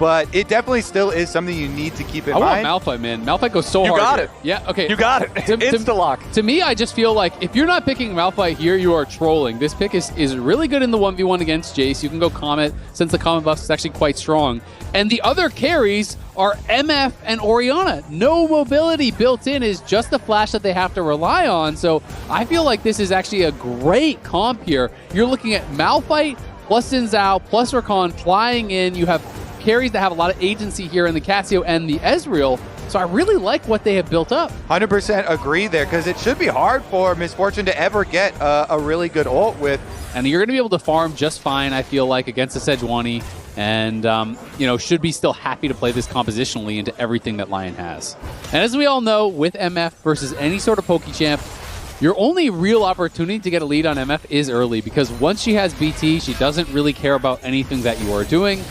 but it definitely still is something you need to keep in mind. I want Malphite, man. Malphite goes so hard. You got here. it. Yeah, okay. You got it. Insta-lock. To me, I just feel like if you're not picking Malphite here, you are trolling. This pick is really good in the 1v1 against Jace. You can go Comet, since the Comet buff is actually quite strong. And the other carries are MF and Orianna. No mobility built in, is just the flash that they have to rely on. So I feel like this is actually a great comp here. You're looking at Malphite plus Xin Zhao plus Rakan flying in. You have carries that have a lot of agency here in the Cassio and the Ezreal. So I really like what they have built up. 100% agree there, because it should be hard for Misfortune to ever get a really good ult with. And you're going to be able to farm just fine, I feel like, against the Sejuani. And, you know, should be still happy to play this compositionally into everything that LYON has. And as we all know, with MF versus any sort of PokeChamp, your only real opportunity to get a lead on MF is early, because once she has BT, she doesn't really care about anything that you are doing.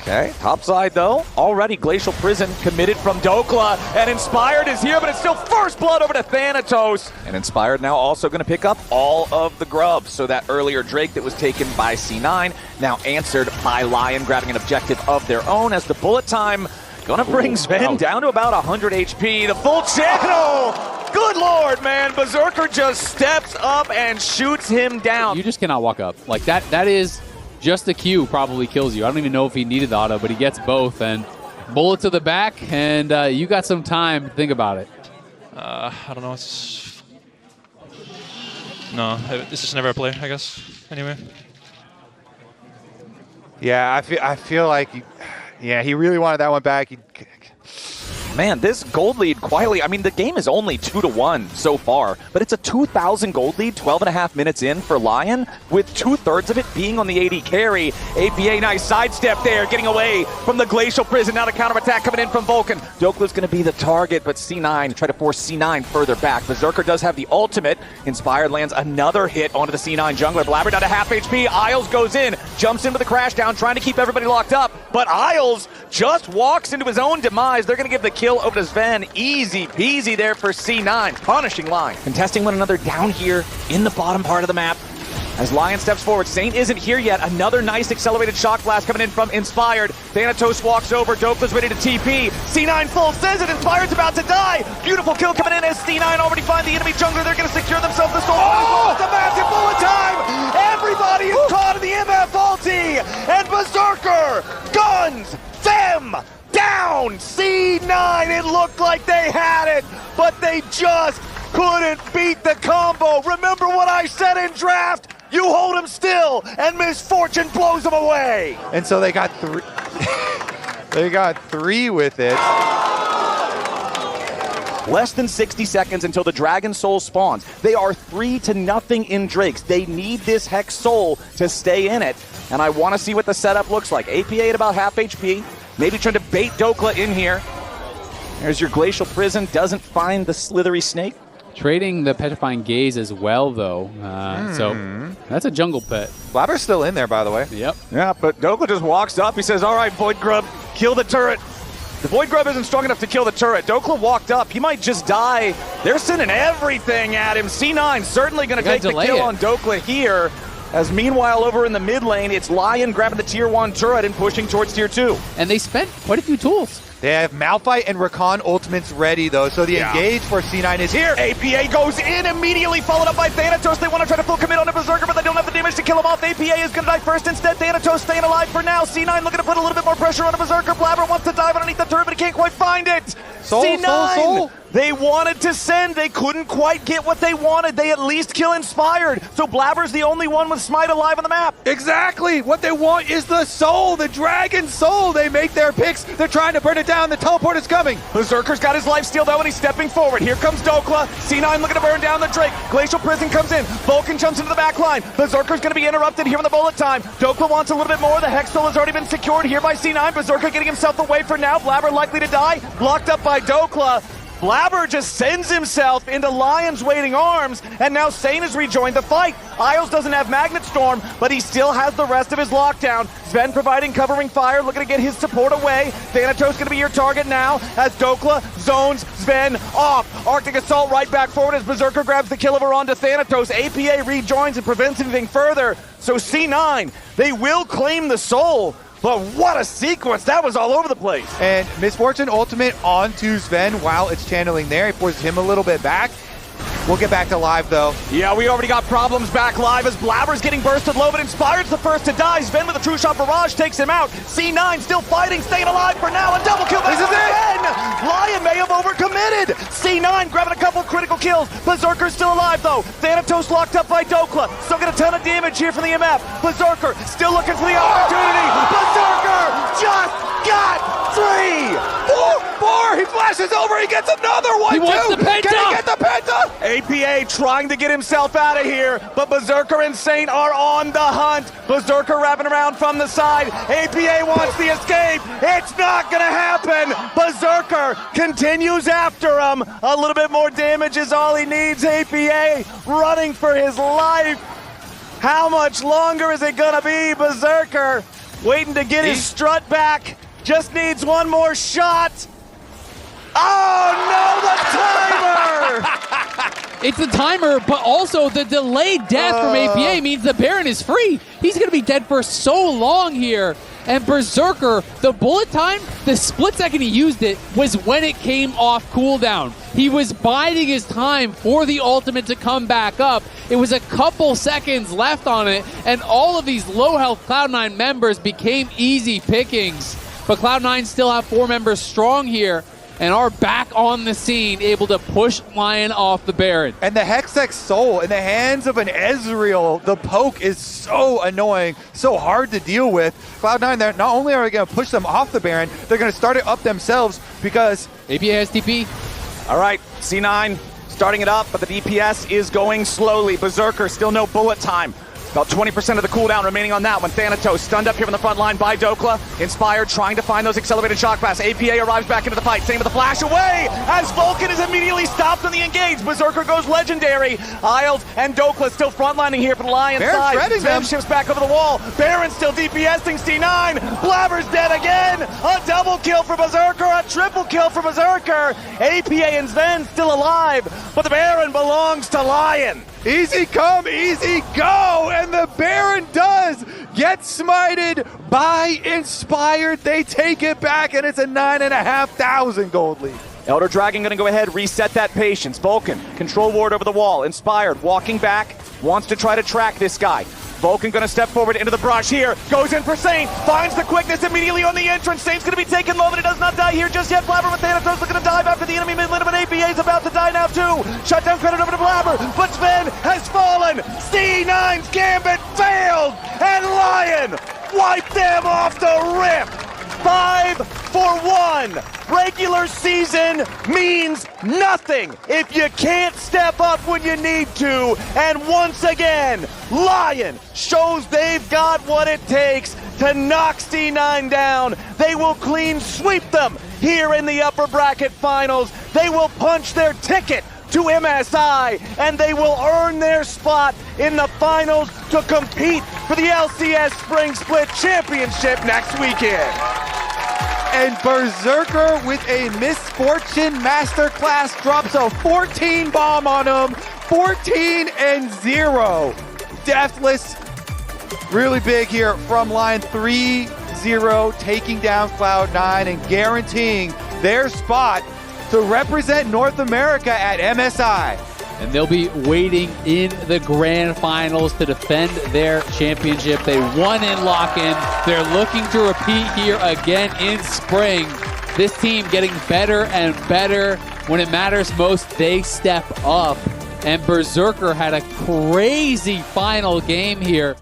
Okay, top side though, already Glacial Prison committed from Dokla, and Inspired is here, but it's still first blood over to Thanatos. And Inspired now also going to pick up all of the grubs, so that earlier Drake that was taken by C9, now answered by LYON, grabbing an objective of their own as the bullet time gonna bring Sven down to about 100 HP. The full channel! Good lord, man! Berserker just steps up and shoots him down. You just cannot walk up. Like, that is... just the Q probably kills you. I don't even know if he needed the auto, but he gets both. And bullet to the back, and you got some time to think about it. I don't know. No, this is never a play, I guess. Anyway. Yeah, I feel like, he really wanted that one back. Man, this gold lead quietly, I mean, the game is only 2-1 so far, but it's a 2,000 gold lead, 12.5 minutes in for LYON, with 2/3 of it being on the AD carry. APA, nice sidestep there, getting away from the Glacial Prison. Now the counterattack coming in from Vulcan. Dokla's going to be the target, but C9, try to force C9 further back. Berserker does have the ultimate. Inspired lands another hit onto the C9 jungler. Blabber down to half HP. Isles goes in, jumps into the crash down, trying to keep everybody locked up, but Isles just walks into his own demise. They're going to give the kill over to Sven. Easy peasy there for C9, punishing LYON. Contesting one another down here in the bottom part of the map. As LYON steps forward, Saint isn't here yet. Another nice accelerated shock blast coming in from Inspired. Thanatos walks over, Dokla's ready to TP. C9 full says it, Inspired's about to die. Beautiful kill coming in as C9 already find the enemy jungler. They're going to secure themselves this goal. Oh, it's a massive bullet time! Everybody is caught in the MF ulti! And Berserker guns them down! C9, it looked like they had it, but they just couldn't beat the combo. Remember what I said in draft? You hold him still, and Misfortune blows him away. And so they got three. They got three with it. Less than 60 seconds until the Dragon Soul spawns. They are 3-0 in Drakes. They need this Hex Soul to stay in it. And I want to see what the setup looks like. APA at about half HP. Maybe trying to bait Dokla in here. There's your Glacial Prison. Doesn't find the slithery snake. Trading the Petrifying Gaze as well, though. So that's a jungle pet. Blabber's still in there, by the way. Yep. Yeah, but Dokla just walks up. He says, all right, Void Grub, kill the turret. The Void Grub isn't strong enough to kill the turret. Dokla walked up. He might just die. They're sending everything at him. C9 certainly going to take the kill on Dokla here. As meanwhile, over in the mid lane, it's LYON grabbing the tier 1 turret and pushing towards tier 2. And they spent quite a few tools. They have Malphite and Rakan ultimates ready, though, so the engage for C9 is here. APA goes in, immediately followed up by Thanatos. They want to try to full commit on the Berserker, but they don't have the damage to kill him off. APA is going to die first instead. Thanatos staying alive for now. C9 looking to put a little bit more pressure on the Berserker. Blabber wants to dive underneath the turret, but he can't quite find it. C9! Soul. They wanted to send. They couldn't quite get what they wanted. They at least kill Inspired. So Blabber's the only one with Smite alive on the map. Exactly. What they want is the soul, the Dragon Soul. They make their picks. They're trying to burn it down. The teleport is coming. Berserker's got his lifesteal though, and he's stepping forward. Here comes Dokla. C9 looking to burn down the Drake. Glacial Prison comes in. Vulcan jumps into the back line. Berserker's going to be interrupted here in the bullet time. Dokla wants a little bit more. The Hex Soul has already been secured here by C9. Berserker getting himself away for now. Blabber likely to die. Blocked up by Dokla. Blabber just sends himself into LYON's waiting arms, and now Sane has rejoined the fight. Isles doesn't have Magnet Storm, but he still has the rest of his lockdown. Sven providing covering fire, looking to get his support away. Thanatos going to be your target now, as Dokla zones Sven off. Arctic Assault right back forward as Berserker grabs the kill over onto Thanatos. APA rejoins and prevents anything further. So C9, they will claim the soul, But what a sequence. That was all over the place. And Misfortune ultimate onto Sven while it's channeling there. He forces him a little bit back. We'll get back to live, though. Yeah, we already got problems back live as Blabber's getting bursted low, but Inspired's the first to die. Sven with a true shot barrage takes him out. C9 still fighting, staying alive for now. A double kill by Sven! LYON may have overcommitted. C9 grabbing a couple critical kills. Berserker's still alive, though. Thanatos locked up by Dokla. Still get a ton of damage here from the MF. Berserker still looking for the opportunity. Berserker just got 3! 4! He flashes over, he gets another one, He wants the penta! Can he get the penta? APA trying to get himself out of here, but Berserker and Saint are on the hunt. Berserker wrapping around from the side. APA wants the escape. It's not gonna happen. Berserker continues after him. A little bit more damage is all he needs. APA running for his life. How much longer is it gonna be? Berserker waiting to get his strut back. Just needs one more shot. Oh no, the timer! It's the timer, but also the delayed death from APA means the Baron is free. He's going to be dead for so long here. And Berserker, the bullet time, the split second he used it was when it came off cooldown. He was biding his time for the ultimate to come back up. It was a couple seconds left on it, and all of these low health Cloud9 members became easy pickings. But Cloud9 still have 4 members strong here and are back on the scene, able to push LYON off the Baron. And the Hextech Soul in the hands of an Ezreal, the poke is so annoying, so hard to deal with. Cloud9, they're not only are they going to push them off the Baron, they're going to start it up themselves because APA has TP. All right, C9 starting it up, but the DPS is going slowly. Berserker still no bullet time. About 20% of the cooldown remaining on that one. Thanatos stunned up here on the front line by Dokla. Inspired trying to find those accelerated shock blasts. APA arrives back into the fight. Same with the flash away as Vulcan is immediately stopped on the engage. Berserker goes legendary. Isles and Dokla still frontlining here for the LYON side. Sven shifts back over the wall. Baron still DPSing C9. Blabber's dead again. A double kill for Berserker. A triple kill for Berserker. APA and Sven still alive, but the Baron belongs to LYON. easy come, easy go, and the Baron does get smited by Inspired. They take it back, and it's a 9,500 gold lead. Elder Dragon gonna go ahead, reset that patience. Vulcan, control ward over the wall. Inspired, walking back, wants to try to track this guy. Vulcan gonna step forward into the brush here, goes in for Saint, finds the quickness immediately on the entrance. Saint's gonna be taken low, but he does not die here just yet. Blabber with Thanatos looking to dive after the enemy mid lane, but APA's about to die now too. Shutdown credit over to Blabber, but Sven has fallen. C9's gambit failed, and LYON wipe them off the rip. 5-for-1. Regular season means nothing if you can't step up when you need to. And once again, LYON shows they've got what it takes to knock C9 down. They will clean sweep them here in the upper bracket finals. They will punch their ticket to MSI, and they will earn their spot in the finals to compete for the LCS Spring Split Championship next weekend. And Berserker with a Misfortune Masterclass drops a 14 bomb on him. 14-0. Deathless, really big here from LYON. 3-0, taking down Cloud9 and guaranteeing their spot to represent North America at MSI. And they'll be waiting in the grand finals to defend their championship. They won in lock-in. They're looking to repeat here again in spring. This team getting better and better. When it matters most, they step up. And Berserker had a crazy final game here.